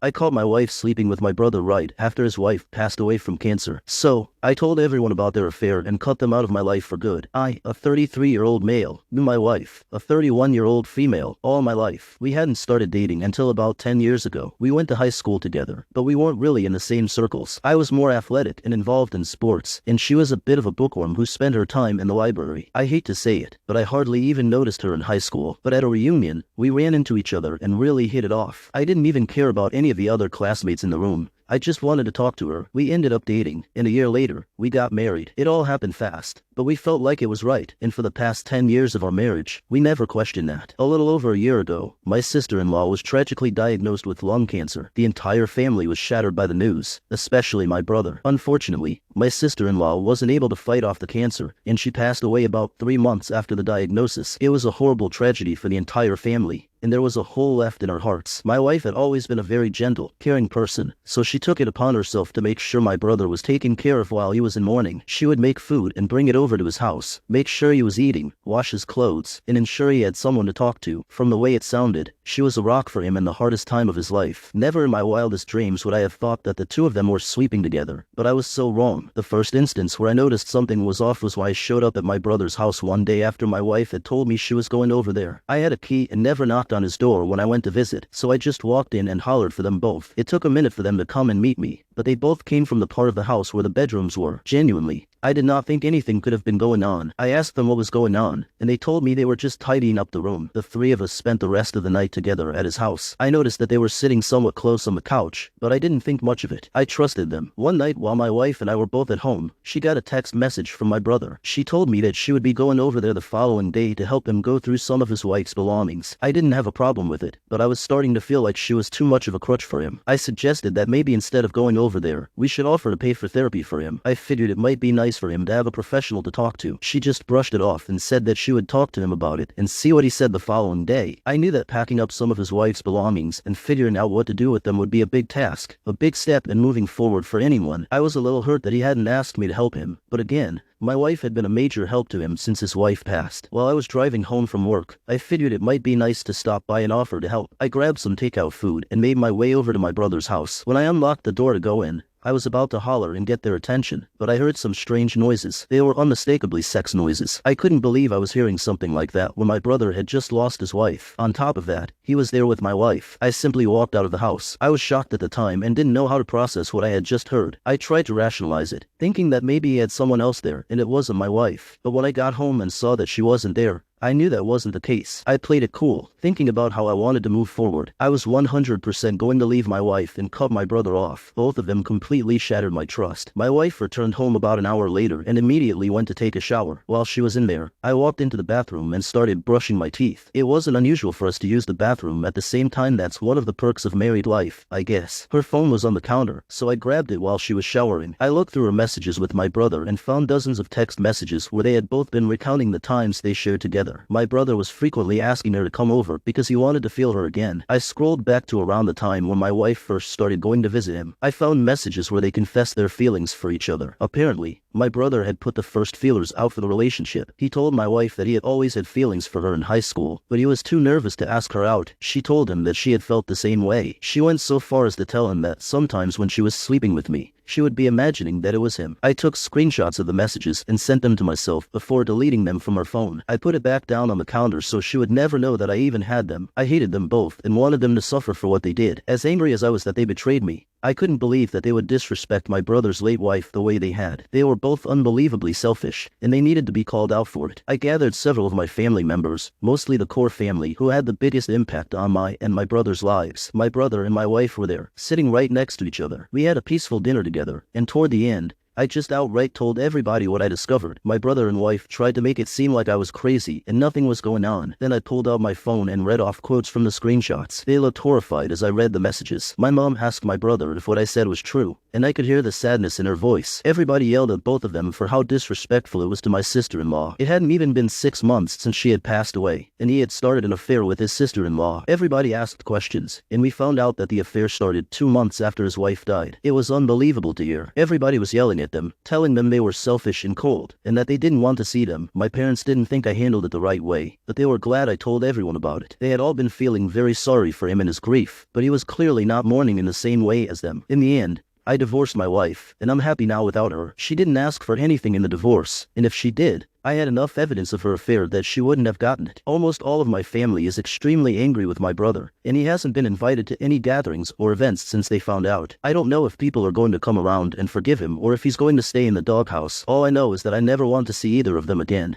I caught my wife sleeping with my brother right after his wife passed away from cancer. So, I told everyone about their affair and cut them out of my life for good. I, a 33-year-old male, knew my wife, a 31-year-old female, all my life. We hadn't started dating until about 10 years ago. We went to high school together, but we weren't really in the same circles. I was more athletic and involved in sports, and she was a bit of a bookworm who spent her time in the library. I hate to say it, but I hardly even noticed her in high school. But at a reunion, we ran into each other and really hit it off. I didn't even care about any of the other classmates in the room. I just wanted to talk to her. We ended up dating, and a year later, we got married. It all happened fast, but we felt like it was right, and for the past 10 years of our marriage, we never questioned that. A little over a year ago, my sister-in-law was tragically diagnosed with lung cancer. The entire family was shattered by the news, especially my brother. Unfortunately, my sister-in-law wasn't able to fight off the cancer, and she passed away about 3 months after the diagnosis. It was a horrible tragedy for the entire family, and there was a hole left in our hearts. My wife had always been a very gentle, caring person, so she took it upon herself to make sure my brother was taken care of while he was in mourning. She would make food and bring it over to his house, make sure he was eating, wash his clothes, and ensure he had someone to talk to. From the way it sounded, she was a rock for him in the hardest time of his life. Never in my wildest dreams would I have thought that the two of them were sleeping together, but I was so wrong. The first instance where I noticed something was off was when I showed up at my brother's house one day after my wife had told me she was going over there. I had a key and never knocked on his door when I went to visit, so I just walked in and hollered for them both. It took a minute for them to come and meet me, but they both came from the part of the house where the bedrooms were. Genuinely, I did not think anything could have been going on. I asked them what was going on, and they told me they were just tidying up the room. The three of us spent the rest of the night together at his house. I noticed that they were sitting somewhat close on the couch, but I didn't think much of it. I trusted them. One night while my wife and I were both at home, she got a text message from my brother. She told me that she would be going over there the following day to help him go through some of his wife's belongings. I didn't have a problem with it, but I was starting to feel like she was too much of a crutch for him. I suggested that maybe instead of going over there, we should offer to pay for therapy for him. I figured it might be nice for him to have a professional to talk to. She just brushed it off and said that she would talk to him about it and see what he said the following day. I knew that packing up some of his wife's belongings and figuring out what to do with them would be a big task, a big step in moving forward for anyone. I was a little hurt that he hadn't asked me to help him, but again, my wife had been a major help to him since his wife passed. While I was driving home from work, I figured it might be nice to stop by and offer to help. I grabbed some takeout food and made my way over to my brother's house. When I unlocked the door to go in, I was about to holler and get their attention, but I heard some strange noises. They were unmistakably sex noises. I couldn't believe I was hearing something like that when my brother had just lost his wife. On top of that, he was there with my wife. I simply walked out of the house. I was shocked at the time and didn't know how to process what I had just heard. I tried to rationalize it, thinking that maybe he had someone else there and it wasn't my wife. But when I got home and saw that she wasn't there, I knew that wasn't the case. I played it cool, thinking about how I wanted to move forward. I was 100% going to leave my wife and cut my brother off. Both of them completely shattered my trust. My wife returned home about an hour later and immediately went to take a shower. While she was in there, I walked into the bathroom and started brushing my teeth. It wasn't unusual for us to use the bathroom at the same time. That's one of the perks of married life, I guess. Her phone was on the counter, so I grabbed it while she was showering. I looked through her messages with my brother and found dozens of text messages where they had both been recounting the times they shared together. My brother was frequently asking her to come over because he wanted to feel her again. I scrolled back to around the time when my wife first started going to visit him. I found messages where they confessed their feelings for each other. Apparently, my brother had put the first feelers out for the relationship. He told my wife that he had always had feelings for her in high school, but he was too nervous to ask her out. She told him that she had felt the same way. She went so far as to tell him that sometimes when she was sleeping with me, she would be imagining that it was him. I took screenshots of the messages and sent them to myself before deleting them from her phone. I put it back down on the counter so she would never know that I even had them. I hated them both and wanted them to suffer for what they did. As angry as I was that they betrayed me, I couldn't believe that they would disrespect my brother's late wife the way they had. They were both unbelievably selfish, and they needed to be called out for it. I gathered several of my family members, mostly the core family, who had the biggest impact on my and my brother's lives. My brother and my wife were there, sitting right next to each other. We had a peaceful dinner together, and toward the end, I just outright told everybody what I discovered. My brother and wife tried to make it seem like I was crazy and nothing was going on. Then I pulled out my phone and read off quotes from the screenshots. They looked horrified as I read the messages. My mom asked my brother if what I said was true, and I could hear the sadness in her voice. Everybody yelled at both of them for how disrespectful it was to my sister-in-law. It hadn't even been 6 months since she had passed away, and he had started an affair with his sister-in-law. Everybody asked questions, and we found out that the affair started 2 months after his wife died. It was unbelievable to hear. Everybody was yelling at at them, telling them they were selfish and cold, and that they didn't want to see them. My parents didn't think I handled it the right way, but they were glad I told everyone about it. They had all been feeling very sorry for him and his grief, but he was clearly not mourning in the same way as them. In the end, I divorced my wife, and I'm happy now without her. She didn't ask for anything in the divorce, and if she did, I had enough evidence of her affair that she wouldn't have gotten it. Almost all of my family is extremely angry with my brother, and he hasn't been invited to any gatherings or events since they found out. I don't know if people are going to come around and forgive him or if he's going to stay in the doghouse. All I know is that I never want to see either of them again.